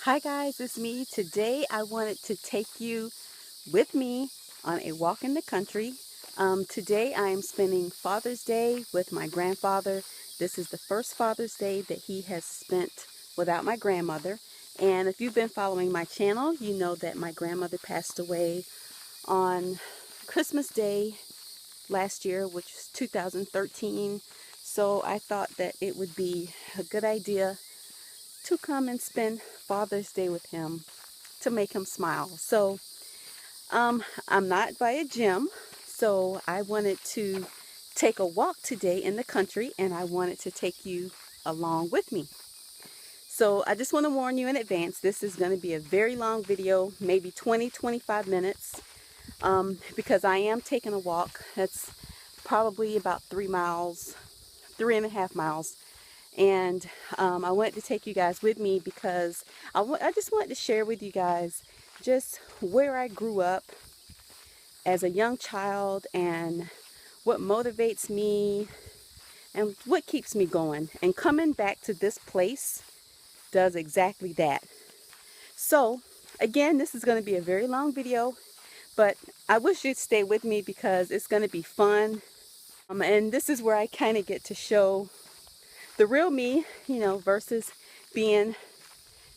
Hi guys, it's me. Today I wanted to take you with me on a walk in the country. Today I am spending Father's Day with my grandfather. This is the first Father's Day that he has spent without my grandmother. And if you've been following my channel, you know that my grandmother passed away on Christmas Day last year, which was 2013. So I thought that it would be a good idea to come and spend Father's Day with him to make him smile. So I'm not by a gym, so I wanted to take a walk today in the country and I wanted to take you along with me. So I just want to warn you in advance, this is going to be a very long video, maybe 20-25 minutes, because I am taking a walk. That's probably about 3 miles, 3.5 miles. And I wanted to take you guys with me because I just wanted to share with you guys just where I grew up as a young child and what motivates me and what keeps me going. And coming back to this place does exactly that. So again, this is going to be a very long video, but I wish you'd stay with me because it's going to be fun. And this is where I kind of get to show the real me, versus being,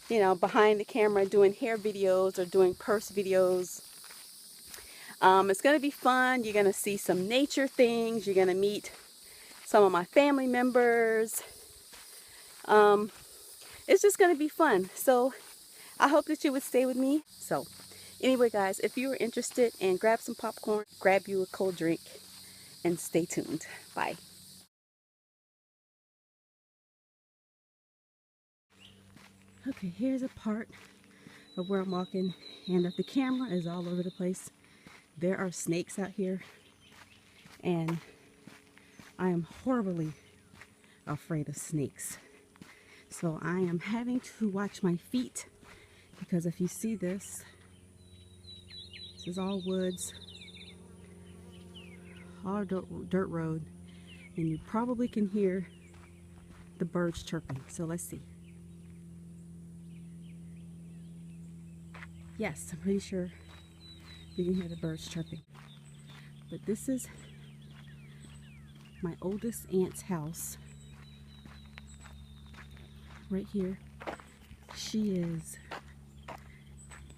behind the camera doing hair videos or doing purse videos. It's going to be fun. You're going to see some nature things. You're going to meet some of my family members. It's just going to be fun. So I hope that you would stay with me. So anyway, guys, if you are interested, and grab some popcorn, grab you a cold drink, and stay tuned. Bye. Okay, here's a part of where I'm walking, and if the camera is all over the place, there are snakes out here, and I am horribly afraid of snakes. So I am having to watch my feet because if you see this is all woods, all dirt road, and you probably can hear the birds chirping. So let's see. Yes, I'm pretty sure you can hear the birds chirping. But this is my oldest aunt's house right here. She is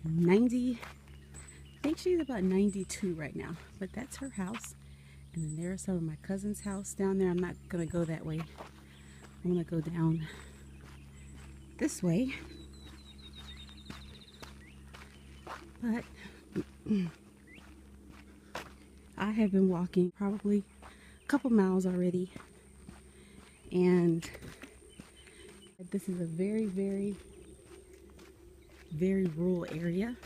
90, I think she's about 92 right now, but that's her house. And then there's some of my cousin's house down there. I'm not gonna go that way. I'm gonna go down this way. But I have been walking probably a couple miles already, and this is a very, very, very rural area.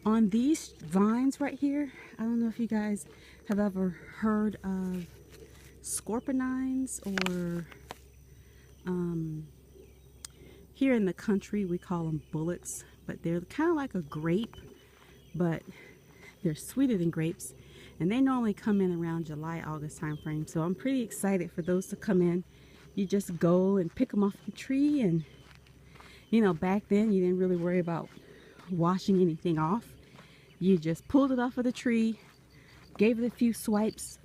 On these vines right here, I don't know if you guys have ever heard of scorpionines, or here in the country we call them bullets, but they're kind of like a grape, but they're sweeter than grapes, and they normally come in around July, August time frame. So I'm pretty excited for those to come in. You just go and pick them off the tree, and back then you didn't really worry about washing anything off. You just pulled it off of the tree, gave it a few swipes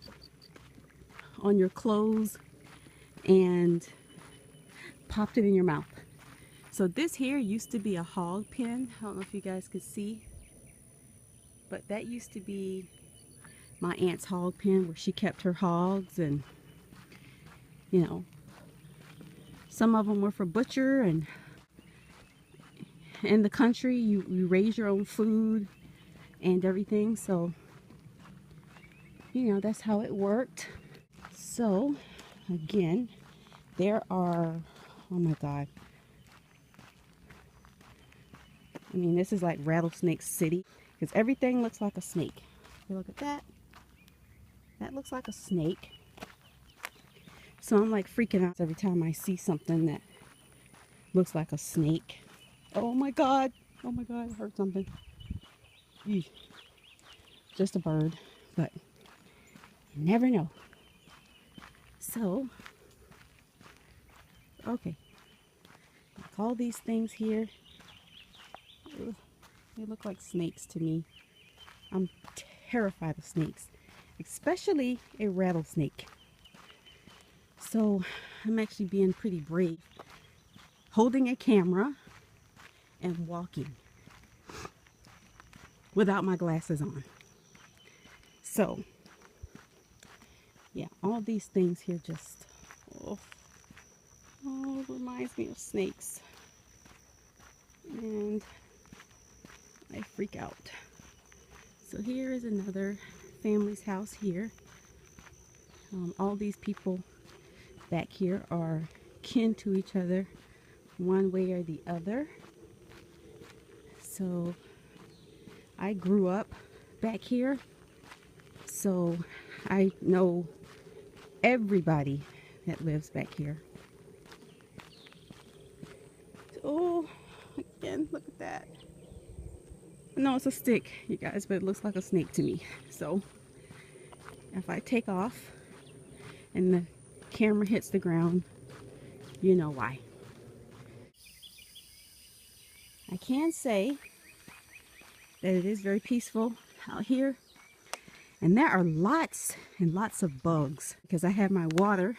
on your clothes, and popped it in your mouth. So this here used to be a hog pen. I don't know if you guys could see, but that used to be my aunt's hog pen where she kept her hogs, and some of them were for butcher, and in the country you raise your own food and everything. So that's how it worked. So again, there are, oh my god, I mean, this is like Rattlesnake City because everything looks like a snake. You look at that, that looks like a snake. So I'm like freaking out every time I see something that looks like a snake. Oh my god, oh my god, I heard something. Eesh. Just a bird, but you never know. So okay, I call these things here Ugh, they look like snakes to me. I'm terrified of snakes, especially a rattlesnake. So I'm actually being pretty brave, holding a camera and walking without my glasses on. So yeah, all these things here just, oh, reminds me of snakes. And I freak out. So here is another family's house here. All these people back here are kin to each other one way or the other. So I grew up back here, so I know everybody that lives back here. Oh, again, look at that. No, it's a stick, you guys, but it looks like a snake to me. So if I take off and the camera hits the ground, you know why. I can say that it is very peaceful out here, and there are lots and lots of bugs because I have my water,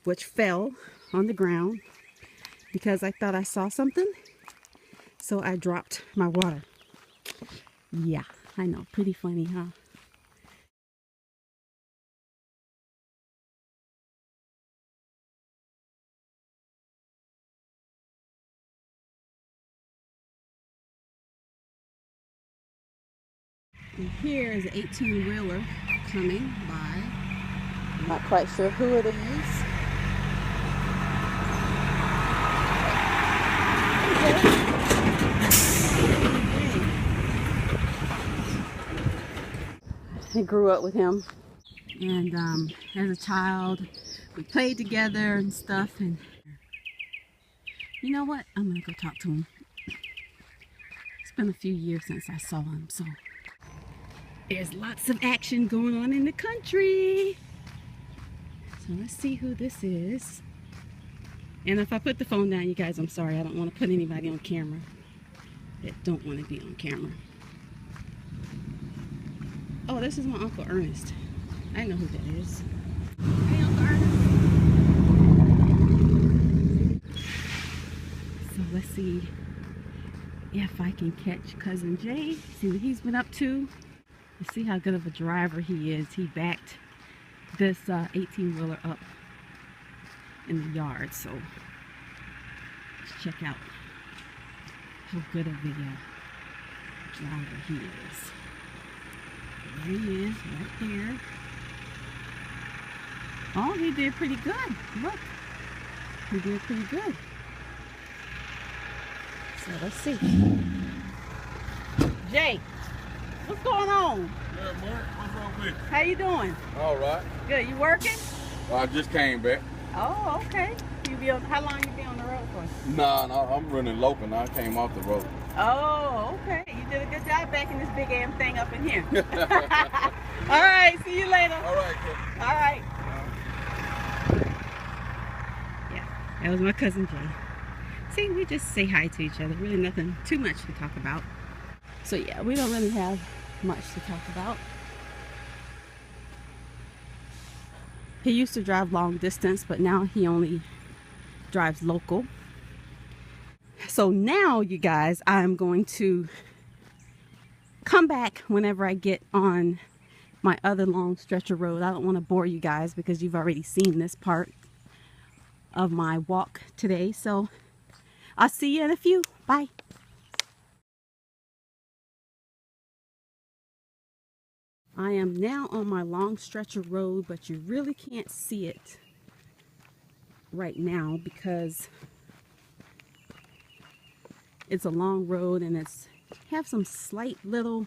which fell on the ground because I thought I saw something, so I dropped my water. Yeah, I know, pretty funny, huh? And here is an 18-wheeler coming by. I'm not quite sure who it is. I grew up with him, and as a child we played together and stuff, and you know what, I'm gonna go talk to him. It's been a few years since I saw him, so there's lots of action going on in the country. So let's see who this is. And if I put the phone down, you guys, I'm sorry, I don't want to put anybody on camera that don't want to be on camera. Oh, this is my Uncle Ernest. I know who that is. Hey, Uncle Ernest. So let's see if I can catch Cousin Jay, see what he's been up to. Let's see how good of a driver he is. He backed this 18-wheeler up in the yard, so let's check out how good of a driver he is. There he is, right there. Oh, he did pretty good. Look, he did pretty good. So let's see. Jay, what's going on? Yeah, Mark, what's wrong with you? How you doing? All right. Good. You working? I just came back. Oh, okay. How long you been on the road for? Nah, I'm running local now. I came off the road. Oh, okay. You did a good job backing this big damn thing up in here. All right. See you later. All right, cool. All right. Yeah, that was my cousin Jay. See, we just say hi to each other. Really nothing too much to talk about. So yeah, we don't really have much to talk about. He used to drive long distance, but now he only drives local. So now, you guys, I'm going to come back whenever I get on my other long stretch of road. I don't want to bore you guys because you've already seen this part of my walk today. So I'll see you in a few. Bye. I am now on my long stretch of road, but you really can't see it right now because it's a long road and it's have some slight little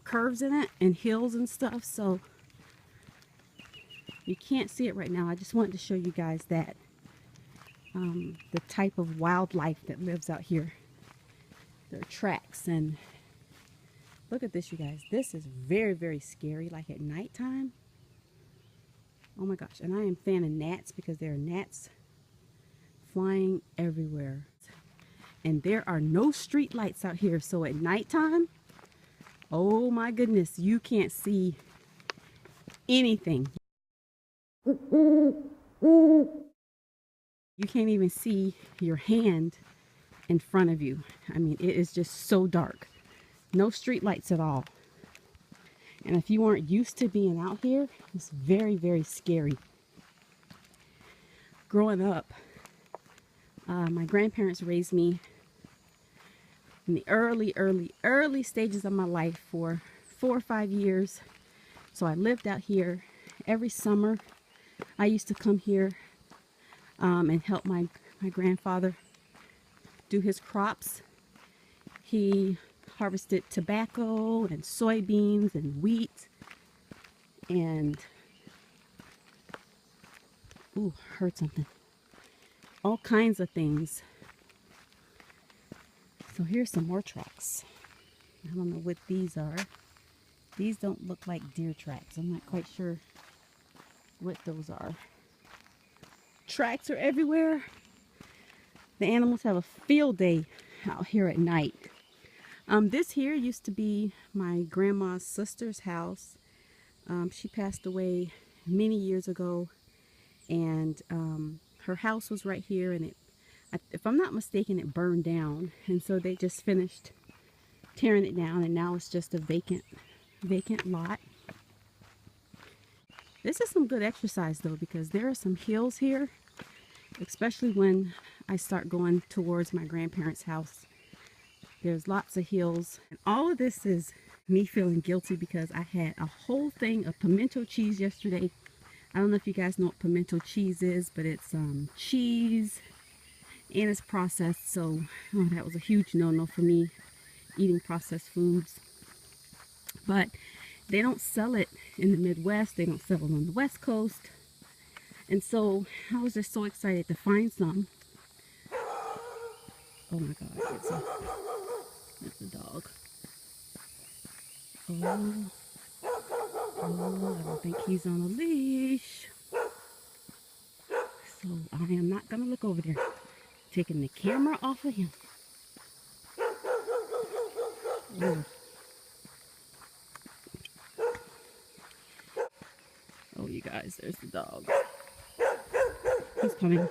curves in it and hills and stuff, so you can't see it right now. I just wanted to show you guys that the type of wildlife that lives out here. There are tracks, and look at this, you guys. This is very, very scary, like at nighttime. Oh my gosh, and I am fanning gnats because there are gnats flying everywhere. And there are no street lights out here. So at nighttime, oh my goodness, you can't see anything. You can't even see your hand in front of you. I mean, it is just so dark. No street lights at all. And if you aren't used to being out here, it's very, very scary. Growing up, my grandparents raised me in the early stages of my life for 4 or 5 years. So I lived out here every summer. I used to come here and help my grandfather do his crops. He harvested tobacco and soybeans and wheat and heard something. All kinds of things. So here's some more tracks. I don't know what these are. These don't look like deer tracks. I'm not quite sure what those are. Tracks are everywhere. The animals have a field day out here at night. This here used to be my grandma's sister's house. She passed away many years ago, and her house was right here, and if I'm not mistaken, it burned down, and so they just finished tearing it down, and now it's just a vacant lot. This is some good exercise though, because there are some hills here, especially when I start going towards my grandparents' house. There's lots of hills, and all of this is me feeling guilty because I had a whole thing of pimento cheese yesterday. I don't know if you guys know what pimento cheese is, but it's cheese and it's processed, so that was a huge no-no for me, eating processed foods. But they don't sell it in the Midwest, they don't sell it on the West Coast, and so I was just so excited to find some. Oh my God, it's a dog. Oh, I don't think he's on a leash. So I am not gonna look over there. Taking the camera off of him. Oh, you guys, there's the dog. He's coming. All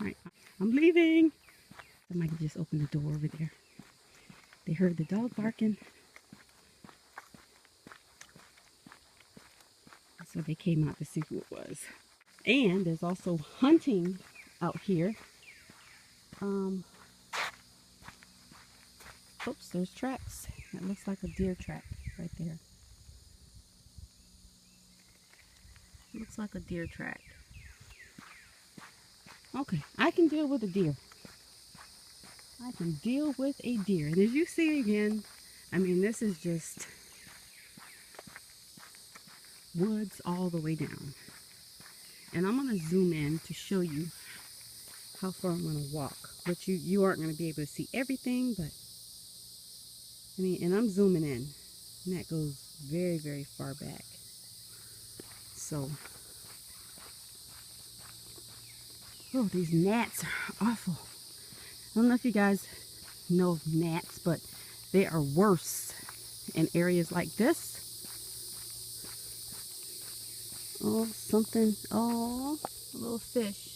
right, I'm leaving. Somebody just opened the door over there. They heard the dog barking. So they came out to see who it was. And there's also hunting out here. Oops, there's tracks. That looks like a deer track right there. Looks like a deer track. Okay, I can deal with a deer. I can deal with a deer. And as you see again, I mean, this is just woods all the way down. And I'm going to zoom in to show you how far I'm going to walk. But you aren't going to be able to see everything, but I mean, and I'm zooming in. And that goes very, very far back. So, oh, these gnats are awful. I don't know if you guys know of gnats, but they are worse in areas like this. Oh, something. Oh, a little fish.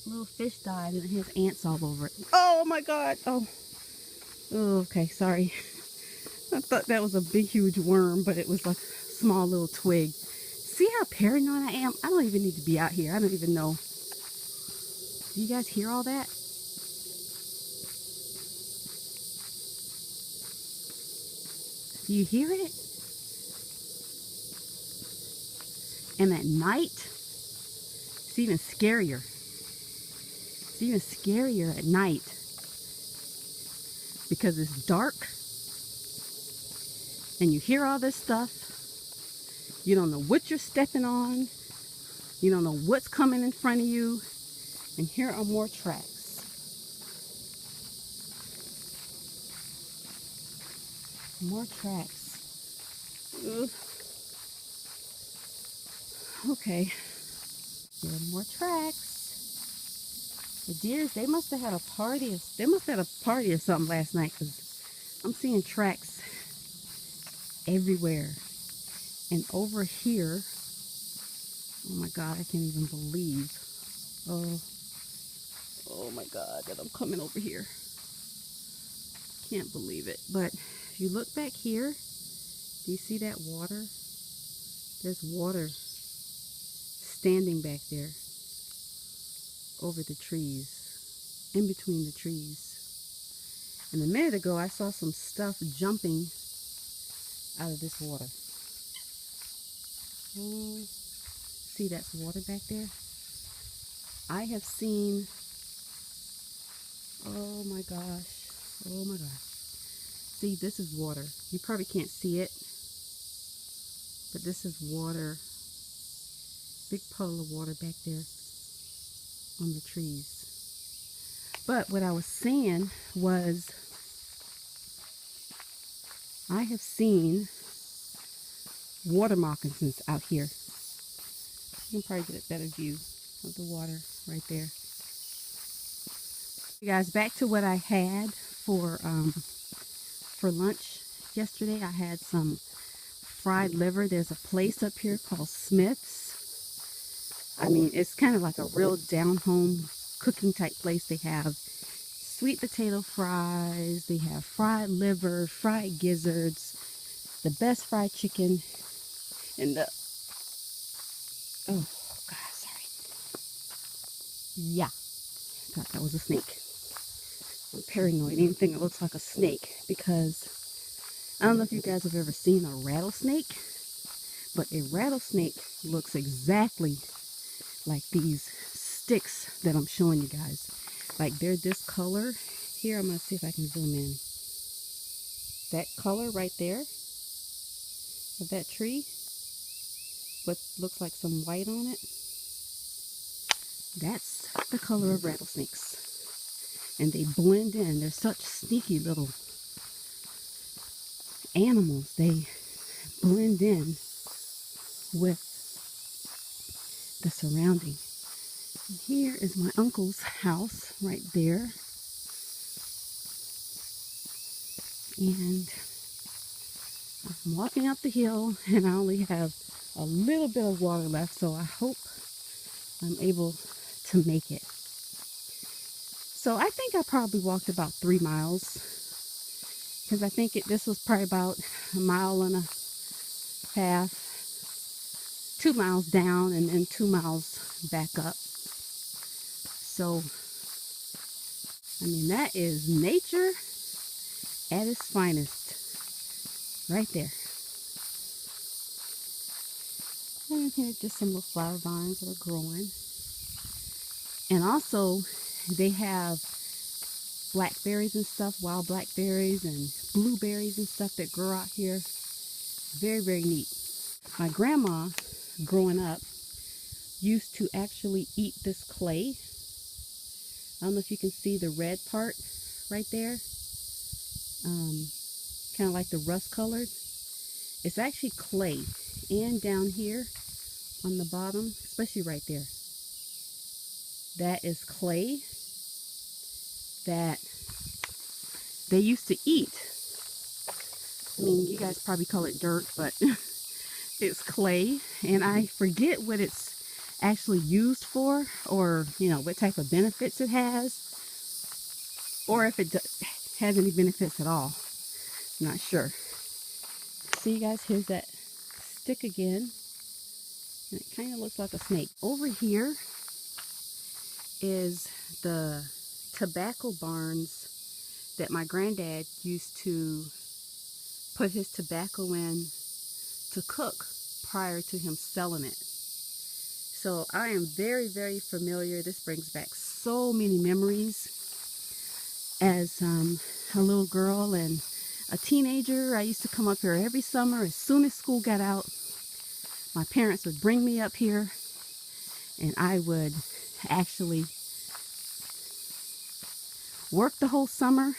A little fish died and it has ants all over it. Oh my God. Oh, okay. Sorry. I thought that was a big, huge worm, but it was like a small little twig. See how paranoid I am? I don't even need to be out here. I don't even know. Do you guys hear all that? Do you hear it? And at night, it's even scarier. It's even scarier at night because it's dark and you hear all this stuff. You don't know what you're stepping on. You don't know what's coming in front of you. And here are more tracks. More tracks. Ugh. Okay. Here are more tracks. The deers, they must have had a party. They must have had a party or something last night, because I'm seeing tracks everywhere. And over here, oh my God, I can't even believe. Oh, oh my God, that I'm coming over here. Can't believe it. But if you look back here, do you see that water? There's water standing back there over the trees, in between the trees. And a minute ago, I saw some stuff jumping out of this water. See, that's water back there. I have seen, oh my gosh, oh my gosh. See, this is water. You probably can't see it, but this is water. Big puddle of water back there on the trees. But what I was saying was, I have seen water moccasins out here. You can probably get a better view of the water right there. You guys, back to what I had for lunch yesterday. I had some fried liver. There's a place up here called Smith's. I mean, it's kind of like a real down-home cooking type place. They have sweet potato fries, they have fried liver, fried gizzards, the best fried chicken, and the, oh God, sorry. Yeah, thought that was a snake. I'm paranoid, anything that looks like a snake, because I don't know if you guys have ever seen a rattlesnake, but a rattlesnake looks exactly like these sticks that I'm showing you guys. Like, they're this color. Here, I'm going to see if I can zoom in. That color right there of that tree, what looks like some white on it, that's the color of rattlesnakes. And they blend in. They're such sneaky little animals. They blend in with the surrounding. And here is my uncle's house right there. And I'm walking up the hill, and I only have a little bit of water left, so I hope I'm able to make it. So I think I probably walked about 3 miles, because I think this was probably about 1.5 miles, 2 miles down and then 2 miles back up. So, I mean, that is nature at its finest right there. And here just some little flower vines that are growing. And also, they have blackberries and stuff, wild blackberries and blueberries and stuff that grow out here. Very, very neat. My grandma, growing up, used to actually eat this clay. I don't know if you can see the red part right there. Kind of like the rust colored. It's actually clay. And down here on the bottom, especially right there, that is clay that they used to eat. I mean, you guys probably call it dirt, but it's clay, and I forget what it's actually used for, or you know, what type of benefits it has, or if it has any benefits at all. I'm not sure. See, you guys, here's that stick again, and it kind of looks like a snake. Over here is the tobacco barns that my granddad used to put his tobacco in to cook prior to him selling it. So I am very, very familiar. This brings back so many memories. As a little girl and a teenager, I used to come up here every summer. As soon as school got out, my parents would bring me up here, and I would actually work the whole summer.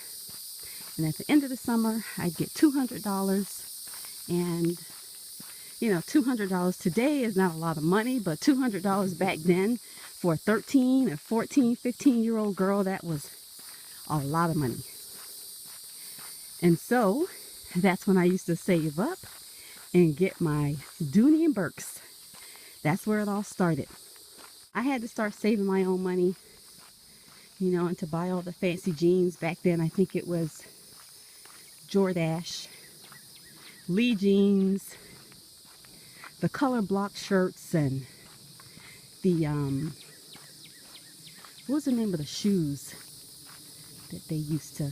And at the end of the summer, I'd get $200. And you know, $200 today is not a lot of money, but $200 back then For a 13, a 14, 15-year-old girl, that was a lot of money. And so that's when I used to save up and get my Dooney and Burks. That's where it all started. I had to start saving my own money, you know, and to buy all the fancy jeans. Back then, I think it was Jordache, Lee jeans, the color block shirts, and the, what was the name of the shoes that they used to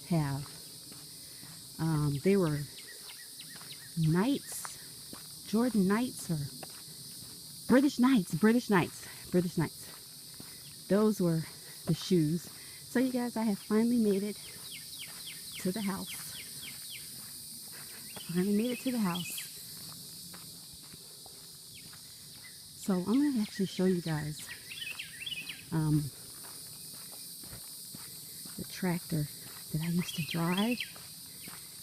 have? They were Knights, Jordan Knights, or British Knights. Those were the shoes. So you guys, I have finally made it to the house. So I'm going to actually show you guys the tractor that I used to drive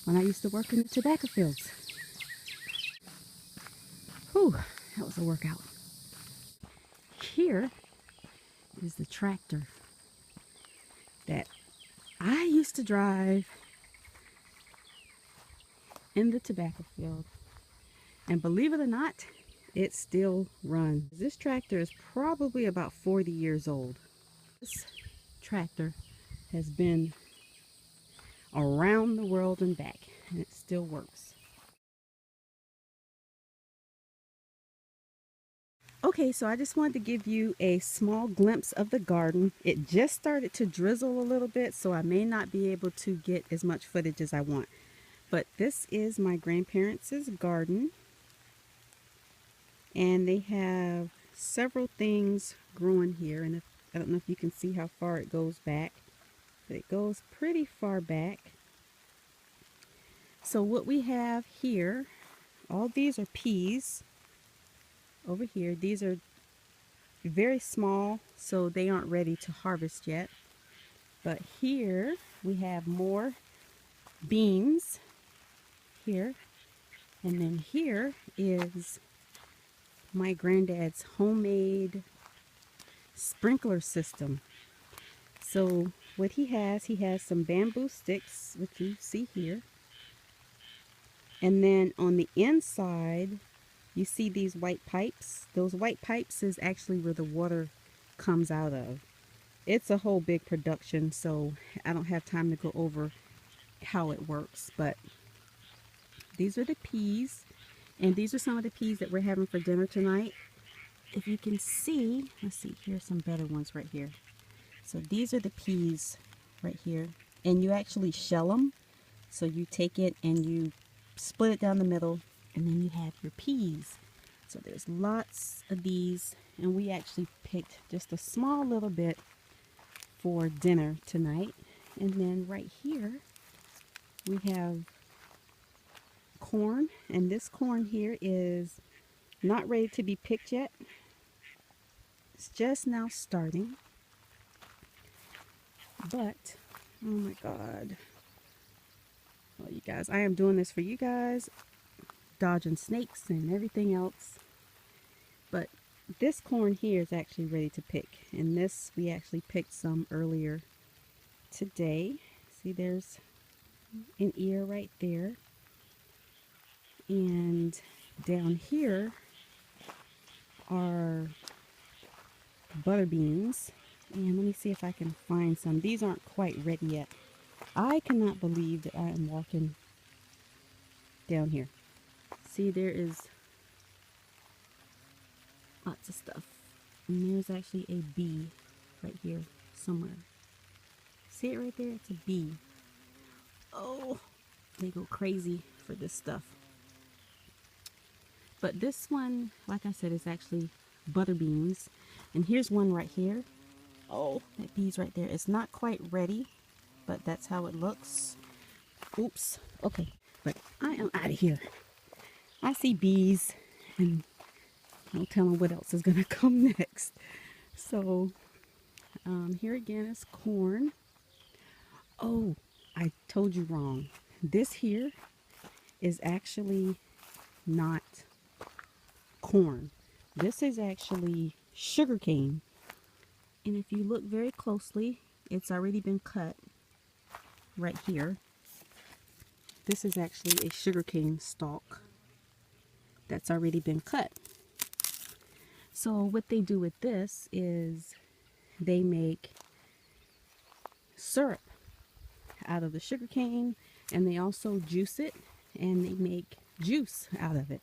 when I used to work in the tobacco fields. Whew, that was a workout. Here is the tractor that I used to drive in the tobacco field. And believe it or not, it still runs. This tractor is probably about 40 years old. This tractor has been around the world and back, and it still works. Okay, so I just wanted to give you a small glimpse of the garden. It just started to drizzle a little bit, so I may not be able to get as much footage as I want. But this is my grandparents' garden, and they have several things growing here. And I don't know if you can see how far it goes back, but it goes pretty far back. So what we have here, all these are peas. Over here, these are very small, so they aren't ready to harvest yet. But here we have more beans here, and then here is my granddad's homemade sprinkler system. So what he has some bamboo sticks, which you see here, and then on the inside you see these white pipes. Those white pipes is actually where the water comes out of. It's a whole big production, so I don't have time to go over how it works, but these are the peas, and these are some of the peas that we're having for dinner tonight. If you can see, let's see, here's some better ones right here. So these are the peas right here, and you actually shell them. So you take it and you split it down the middle, and then you have your peas. So there's lots of these, and we actually picked just a small little bit for dinner tonight. And then right here we have corn, and this corn here is not ready to be picked yet. It's just now starting. But oh my god, well, you guys, I am doing this for you guys, dodging snakes and everything else. But this corn here is actually ready to pick, and this we actually picked some earlier today. See, there's an ear right there, and down here are butter beans. And let me see if I can find some. These aren't quite ready yet. I cannot believe that I am walking down here. See, there is lots of stuff. And there's actually a bee right here somewhere. See it right there? It's a bee. Oh, they go crazy for this stuff. But this one, like I said, is actually butter beans. And here's one right here. Oh, that bee's right there. It's not quite ready, but that's how it looks. Oops. Okay, but I am out of here. I see bees, and no telling what else is going to come next. So, here again is corn. Oh, I told you wrong. This here is actually not corn. This is actually sugar cane. And if you look very closely, it's already been cut right here. This is actually a sugarcane stalk that's already been cut. So what they do with this is they make syrup out of the sugarcane, and they also juice it and they make juice out of it.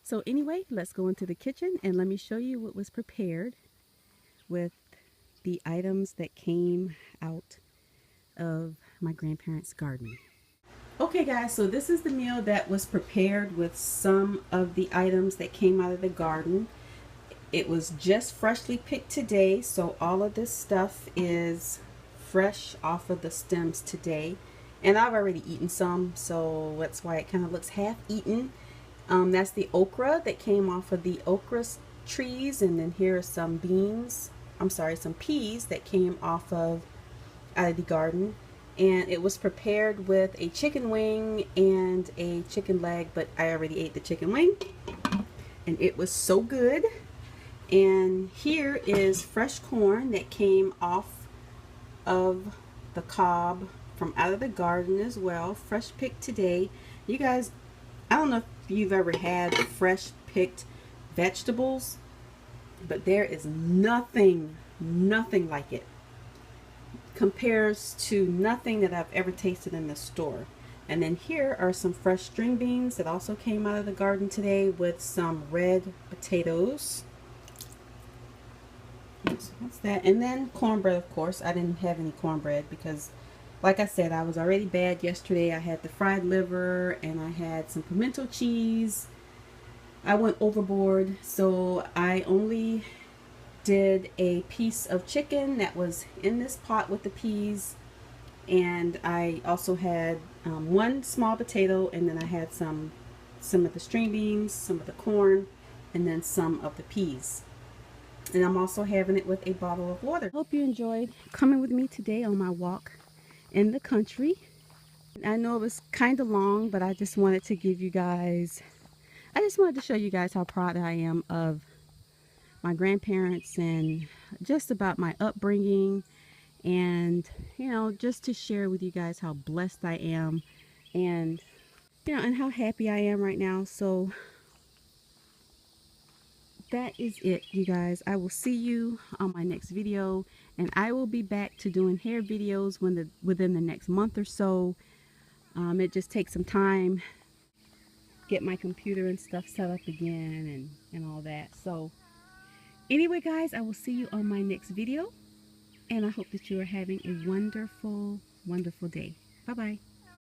So anyway, let's go into the kitchen and let me show you what was prepared with the items that came out of my grandparents' garden. Okay guys, so this is the meal that was prepared with some of the items that came out of the garden. It was just freshly picked today, so all of this stuff is fresh off of the stems today. And I've already eaten some, so that's why it kind of looks half eaten. That's the okra that came off of the okra trees, and then here are some some peas that came off of out of the garden. And it was prepared with a chicken wing and a chicken leg, but I already ate the chicken wing and it was so good. And here is fresh corn that came off of the cob from out of the garden as well, fresh picked today. You guys, I don't know if you've ever had fresh picked vegetables, but there is nothing like it. Compares to nothing that I've ever tasted in the store. And then here are some fresh string beans that also came out of the garden today with some red potatoes. Oops, what's that? And then cornbread, of course. I didn't have any cornbread because, like I said, I was already bad yesterday. I had the fried liver and I had some pimento cheese. I went overboard, so I only did a piece of chicken that was in this pot with the peas, and I also had one small potato, and then I had some of the string beans, some of the corn, and then some of the peas. And I'm also having it with a bottle of water. Hope you enjoyed coming with me today on my walk in the country. I know it was kind of long, but I just wanted to show you guys how proud I am of my grandparents and just about my upbringing, and just to share with you guys how blessed I am, and and how happy I am right now. So that is it, you guys. I will see you on my next video, and I will be back to doing hair videos within the next month or so. It just takes some time, get my computer and stuff set up again and all that. So anyway, guys, I will see you on my next video, and I hope that you are having a wonderful, wonderful day. Bye-bye.